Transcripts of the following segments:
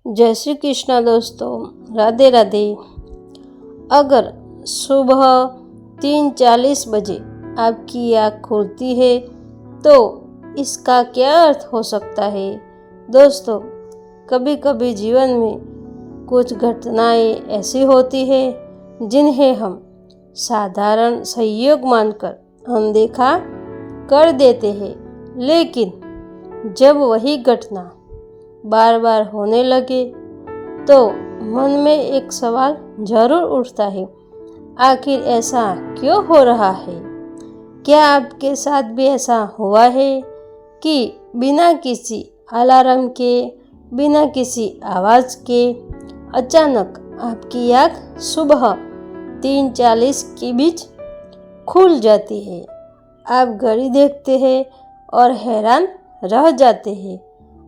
जय श्री कृष्णा दोस्तों, राधे राधे। अगर सुबह 3:40 बजे आपकी आँख खुलती है तो इसका क्या अर्थ हो सकता है। दोस्तों, कभी कभी जीवन में कुछ घटनाएं ऐसी होती है जिन्हें हम साधारण संयोग मानकर अनदेखा कर देते हैं, लेकिन जब वही घटना बार बार होने लगे तो मन में एक सवाल जरूर उठता है, आखिर ऐसा क्यों हो रहा है। क्या आपके साथ भी ऐसा हुआ है कि बिना किसी अलार्म के, बिना किसी आवाज़ के अचानक आपकी आँख सुबह 3:40 के बीच खुल जाती है। आप घड़ी देखते हैं और हैरान रह जाते हैं।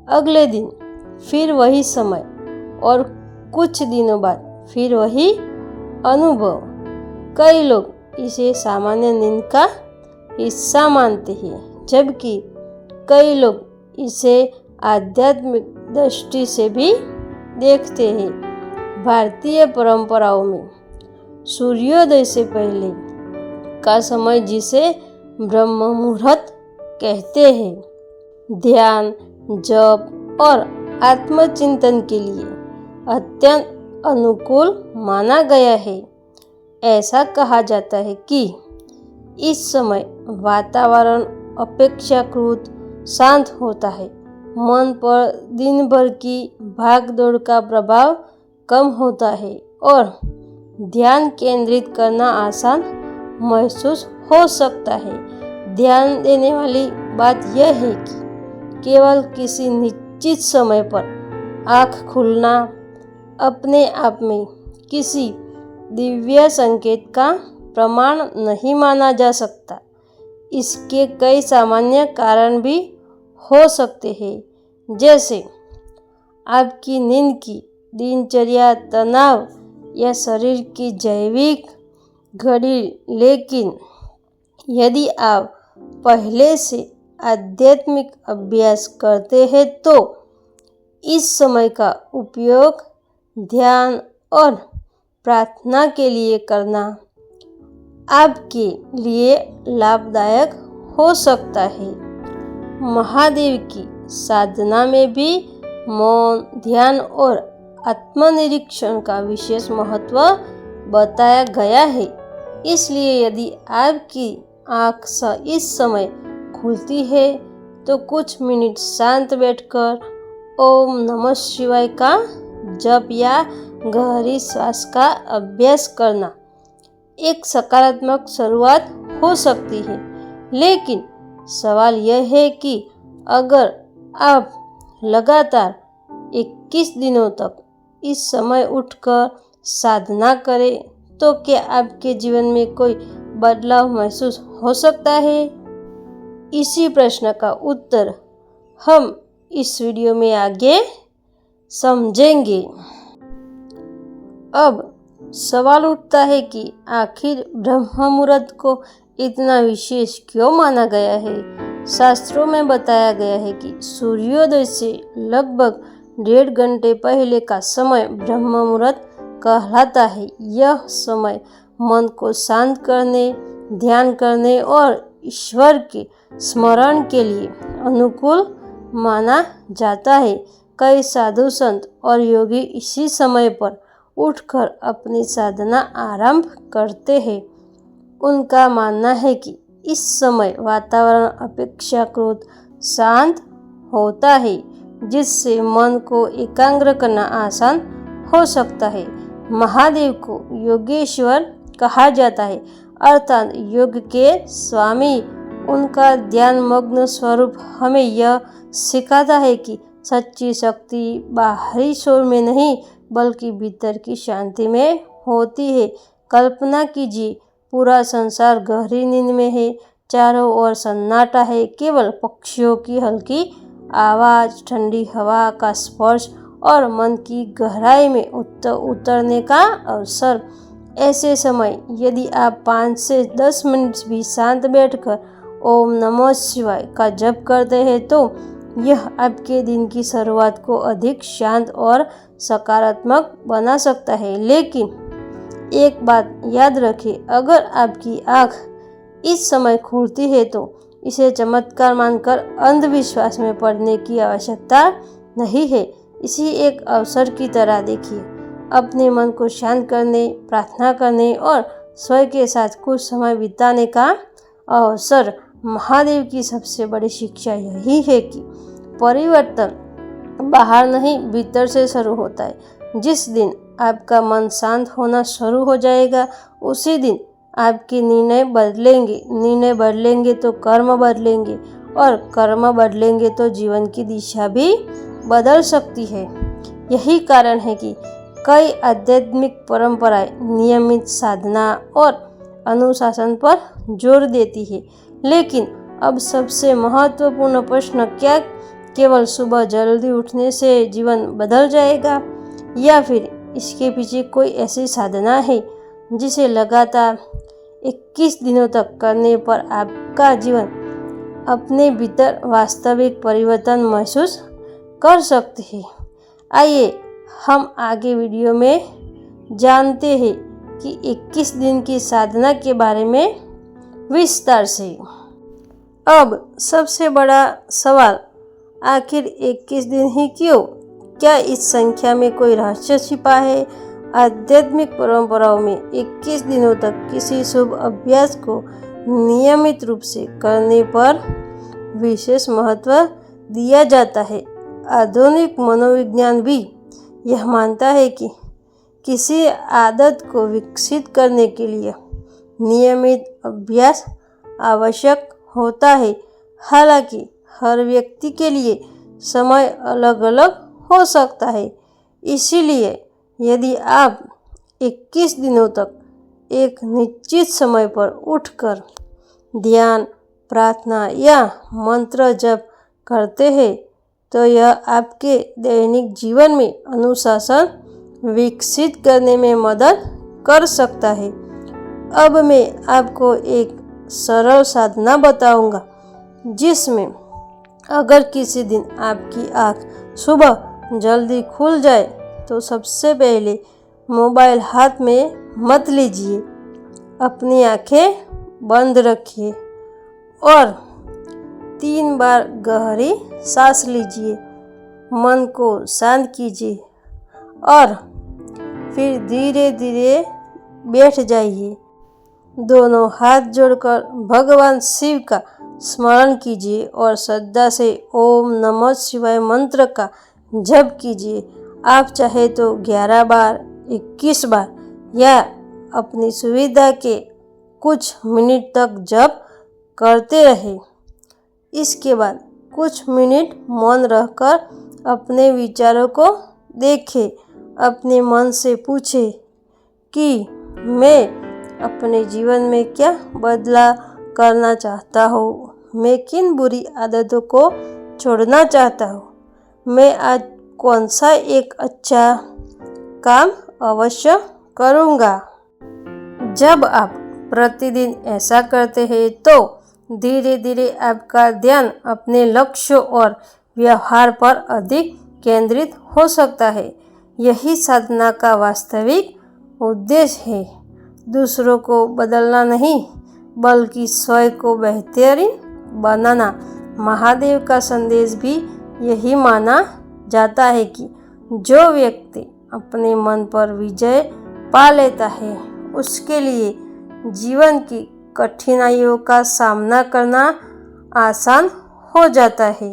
अगले दिन फिर वही समय और कुछ दिनों बाद फिर वही अनुभव। कई लोग इसे सामान्य नींद का हिस्सा मानते हैं, जबकि कई लोग इसे आध्यात्मिक दृष्टि से भी देखते हैं। भारतीय परंपराओं में सूर्योदय से पहले का समय, जिसे ब्रह्म मुहूर्त कहते हैं, ध्यान, जप और आत्मचिंतन के लिए अत्यंत अनुकूल माना गया है। ऐसा कहा जाता है कि इस समय वातावरण अपेक्षाकृत शांत होता है, मन पर दिन भर की भागदौड़ का प्रभाव कम होता है और ध्यान केंद्रित करना आसान महसूस हो सकता है। ध्यान देने वाली बात यह है कि केवल किसी निश्चित समय पर आँख खुलना अपने आप में किसी दिव्य संकेत का प्रमाण नहीं माना जा सकता। इसके कई सामान्य कारण भी हो सकते हैं, जैसे आपकी नींद की दिनचर्या, तनाव या शरीर की जैविक घड़ी। लेकिन यदि आप पहले से आध्यात्मिक अभ्यास करते हैं तो इस समय का उपयोग ध्यान और प्रार्थना के लिए करना आपके लिए लाभदायक हो सकता है। महादेव की साधना में भी मौन, ध्यान और आत्मनिरीक्षण का विशेष महत्व बताया गया है। इसलिए यदि आपकी आँख इस समय खुलती है तो कुछ मिनट शांत बैठकर ओम नमः शिवाय का जप या गहरी श्वास का अभ्यास करना एक सकारात्मक शुरुआत हो सकती है। लेकिन सवाल यह है कि अगर आप लगातार 21 दिनों तक इस समय उठकर साधना करें तो क्या आपके जीवन में कोई बदलाव महसूस हो सकता है। इसी प्रश्न का उत्तर हम इस वीडियो में आगे समझेंगे। अब सवाल उठता है कि आखिर ब्रह्म मुहूर्त को इतना विशेष क्यों माना गया है। शास्त्रों में बताया गया है कि सूर्योदय से लगभग 1.5 घंटे पहले का समय ब्रह्म मुहूर्त कहलाता है। यह समय मन को शांत करने, ध्यान करने और ईश्वर के स्मरण के लिए अनुकूल माना जाता है। कई साधु संत और योगी इसी समय पर उठकर अपनी साधना आरंभ करते हैं। उनका मानना है कि इस समय वातावरण अपेक्षाकृत शांत होता है, जिससे मन को एकाग्र करना आसान हो सकता है। महादेव को योगेश्वर कहा जाता है, अर्थात योग के स्वामी। उनका ध्यान मग्न स्वरूप हमें यह सिखाता है कि सच्ची शक्ति बाहरी शोर में नहीं बल्कि भीतर की शांति में होती है। कल्पना कीजिए, पूरा संसार गहरी नींद में है, चारों ओर सन्नाटा है, केवल पक्षियों की हल्की आवाज़, ठंडी हवा का स्पर्श और मन की गहराई में उतरने का अवसर। ऐसे समय यदि आप 5 से 10 मिनट भी शांत बैठकर ओम नमः शिवाय का जप करते हैं तो यह आपके दिन की शुरुआत को अधिक शांत और सकारात्मक बना सकता है। लेकिन एक बात याद रखें, अगर आपकी आँख इस समय खुलती है तो इसे चमत्कार मानकर अंधविश्वास में पड़ने की आवश्यकता नहीं है। इसी एक अवसर की तरह देखिए। अपने मन को शांत करने, प्रार्थना करने और स्वयं के साथ कुछ समय बिताने का अवसर। महादेव की सबसे बड़ी शिक्षा यही है कि परिवर्तन बाहर नहीं, भीतर से शुरू होता है। जिस दिन आपका मन शांत होना शुरू हो जाएगा, उसी दिन आपके निर्णय बदलेंगे तो कर्म बदलेंगे, और कर्म बदलेंगे तो जीवन की दिशा भी बदल सकती है। यही कारण है कि कई आध्यात्मिक परंपराएं नियमित साधना और अनुशासन पर जोर देती है। लेकिन अब सबसे महत्वपूर्ण प्रश्न, क्या केवल सुबह जल्दी उठने से जीवन बदल जाएगा, या फिर इसके पीछे कोई ऐसी साधना है जिसे लगातार 21 दिनों तक करने पर आपका जीवन अपने भीतर वास्तविक परिवर्तन महसूस कर सकते हैं। आइए हम आगे वीडियो में जानते हैं कि 21 दिन की साधना के बारे में विस्तार से। अब सबसे बड़ा सवाल, आखिर 21 दिन ही क्यों? क्या इस संख्या में कोई रहस्य छिपा है? आध्यात्मिक परंपराओं में 21 दिनों तक किसी शुभ अभ्यास को नियमित रूप से करने पर विशेष महत्व दिया जाता है। आधुनिक मनोविज्ञान भी यह मानता है कि किसी आदत को विकसित करने के लिए नियमित अभ्यास आवश्यक होता है। हालांकि हर व्यक्ति के लिए समय अलग अलग हो सकता है, इसीलिए यदि आप 21 दिनों तक एक निश्चित समय पर उठकर ध्यान, प्रार्थना या मंत्र जप करते हैं, तो यह आपके दैनिक जीवन में अनुशासन विकसित करने में मदद कर सकता है। अब मैं आपको एक सरल साधना बताऊंगा, जिसमें अगर किसी दिन आपकी आँख सुबह जल्दी खुल जाए तो सबसे पहले मोबाइल हाथ में मत लीजिए। अपनी आंखें बंद रखिए और 3 बार गहरी सांस लीजिए। मन को शांत कीजिए और फिर धीरे धीरे बैठ जाइए। दोनों हाथ जोड़कर भगवान शिव का स्मरण कीजिए और श्रद्धा से ओम नमः शिवाय मंत्र का जप कीजिए। आप चाहे तो 11 बार, 21 बार या अपनी सुविधा के कुछ मिनट तक जप करते रहें। इसके बाद कुछ मिनट मौन रहकर अपने विचारों को देखें। अपने मन से पूछें कि मैं अपने जीवन में क्या बदलाव करना चाहता हूँ, मैं किन बुरी आदतों को छोड़ना चाहता हूँ, मैं आज कौन सा एक अच्छा काम अवश्य करूँगा। जब आप प्रतिदिन ऐसा करते हैं तो धीरे धीरे आपका ध्यान अपने लक्ष्य और व्यवहार पर अधिक केंद्रित हो सकता है। यही साधना का वास्तविक उद्देश्य है, दूसरों को बदलना नहीं बल्कि स्वयं को बेहतरीन बनाना। महादेव का संदेश भी यही माना जाता है कि जो व्यक्ति अपने मन पर विजय पा लेता है, उसके लिए जीवन की कठिनाइयों का सामना करना आसान हो जाता है।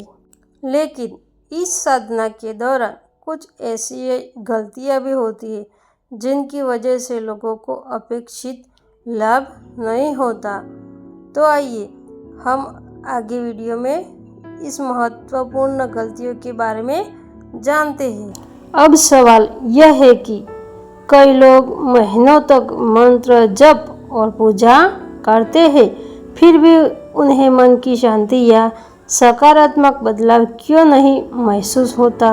लेकिन इस साधना के दौरान कुछ ऐसी गलतियां भी होती है जिनकी वजह से लोगों को अपेक्षित लाभ नहीं होता। तो आइए हम आगे वीडियो में इस महत्वपूर्ण गलतियों के बारे में जानते हैं। अब सवाल यह है कि कई लोग महीनों तक मंत्र जप और पूजा करते हैं, फिर भी उन्हें मन की शांति या सकारात्मक बदलाव क्यों नहीं महसूस होता।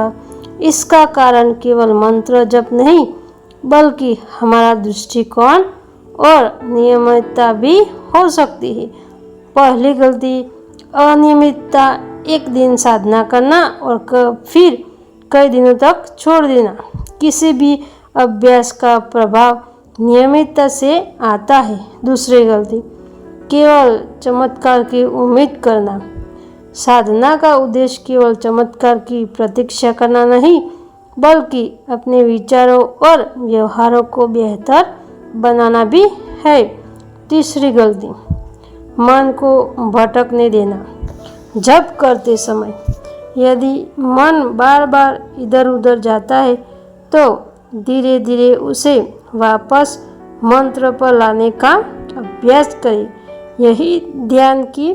इसका कारण केवल मंत्र जप नहीं बल्कि हमारा दृष्टिकोण और नियमितता भी हो सकती है। पहली गलती, अनियमितता एक दिन साधना करना और फिर कई दिनों तक छोड़ देना। किसी भी अभ्यास का प्रभाव नियमितता से आता है। दूसरी गलती, केवल चमत्कार की उम्मीद करना। साधना का उद्देश्य केवल चमत्कार की प्रतीक्षा करना नहीं, बल्कि अपने विचारों और व्यवहारों को बेहतर बनाना भी है। तीसरी गलती, मन को भटकने देना। जप करते समय यदि मन बार बार इधर उधर जाता है तो धीरे धीरे उसे वापस मंत्र पर लाने का अभ्यास करें। यही ध्यान की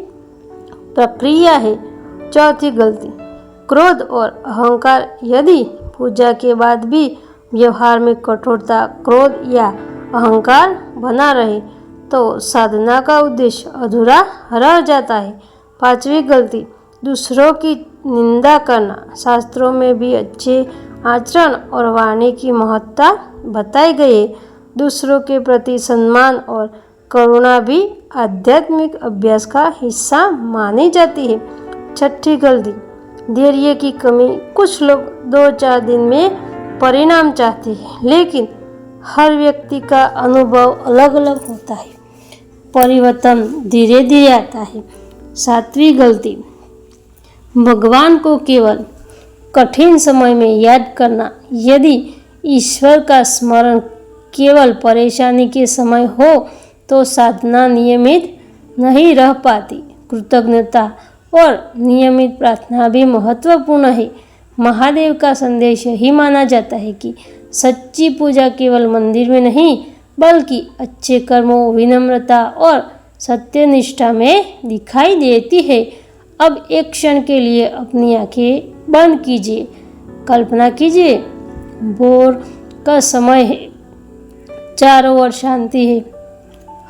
प्रक्रिया है। चौथी गलती, क्रोध और अहंकार। यदि पूजा के बाद भी व्यवहार में कठोरता, क्रोध या अहंकार बना रहे तो साधना का उद्देश्य अधूरा रह जाता है। पांचवी गलती, दूसरों की निंदा करना। शास्त्रों में भी अच्छे आचरण और वाणी की महत्ता बताई गई है। दूसरों के प्रति सम्मान और करुणा भी आध्यात्मिक अभ्यास का हिस्सा मानी जाती है। छठी गलती, धैर्य की कमी। कुछ लोग 2-4 दिन में परिणाम चाहते हैं, लेकिन हर व्यक्ति का अनुभव अलग अलग होता है। परिवर्तन धीरे धीरे आता है। सातवीं गलती, भगवान को केवल कठिन समय में याद करना। यदि ईश्वर का स्मरण केवल परेशानी के समय हो तो साधना नियमित नहीं रह पाती। कृतज्ञता और नियमित प्रार्थना भी महत्वपूर्ण है। महादेव का संदेश यही माना जाता है कि सच्ची पूजा केवल मंदिर में नहीं, बल्कि अच्छे कर्मों, विनम्रता और सत्यनिष्ठा में दिखाई देती है। अब एक क्षण के लिए अपनी आंखें बंद कीजिए। कल्पना कीजिए, भोर का समय है, चारों ओर शांति है,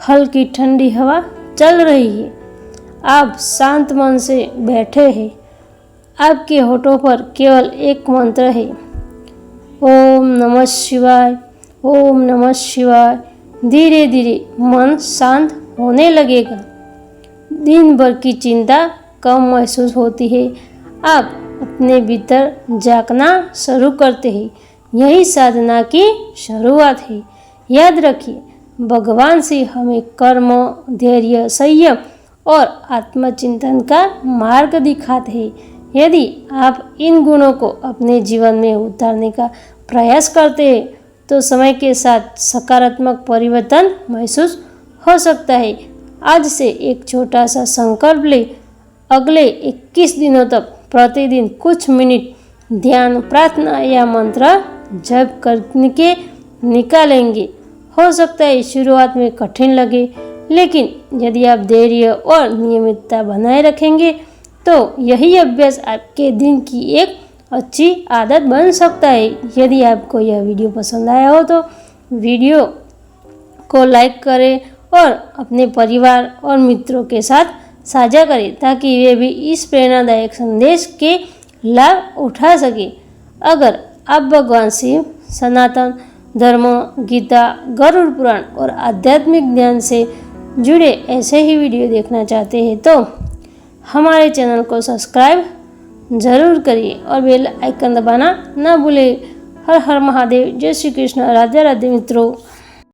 हल्की ठंडी हवा चल रही है। आप शांत मन से बैठे हैं। आपके होठों पर केवल एक मंत्र है, ओम नमः शिवाय, ओम नमः शिवाय। धीरे धीरे मन शांत होने लगेगा। दिन भर की चिंता कम महसूस होती है। आप अपने भीतर झांकना शुरू करते हैं। यही साधना की शुरुआत है। याद रखिए, भगवान से हमें कर्म, धैर्य, संयम और आत्मचिंतन का मार्ग दिखाते हैं। यदि आप इन गुणों को अपने जीवन में उतारने का प्रयास करते हैं तो समय के साथ सकारात्मक परिवर्तन महसूस हो सकता है। आज से एक छोटा सा संकल्प ले, अगले 21 दिनों तक प्रतिदिन कुछ मिनट ध्यान, प्रार्थना या मंत्र जप करके निकालेंगे। हो सकता है शुरुआत में कठिन लगे, लेकिन यदि आप धैर्य और नियमितता बनाए रखेंगे तो यही अभ्यास आपके दिन की एक अच्छी आदत बन सकता है। यदि आपको यह वीडियो पसंद आया हो तो वीडियो को लाइक करें और अपने परिवार और मित्रों के साथ साझा करें ताकि वे भी इस प्रेरणादायक संदेश के लाभ उठा सकें। अगर आप भगवान शिव, सनातन धर्म, गीता, गरुड़ पुराण और आध्यात्मिक ज्ञान से जुड़े ऐसे ही वीडियो देखना चाहते हैं तो हमारे चैनल को सब्सक्राइब ज़रूर करिए और बेल आइकन दबाना ना भूलें। हर हर महादेव। जय श्री कृष्ण। राधे राधे मित्रों।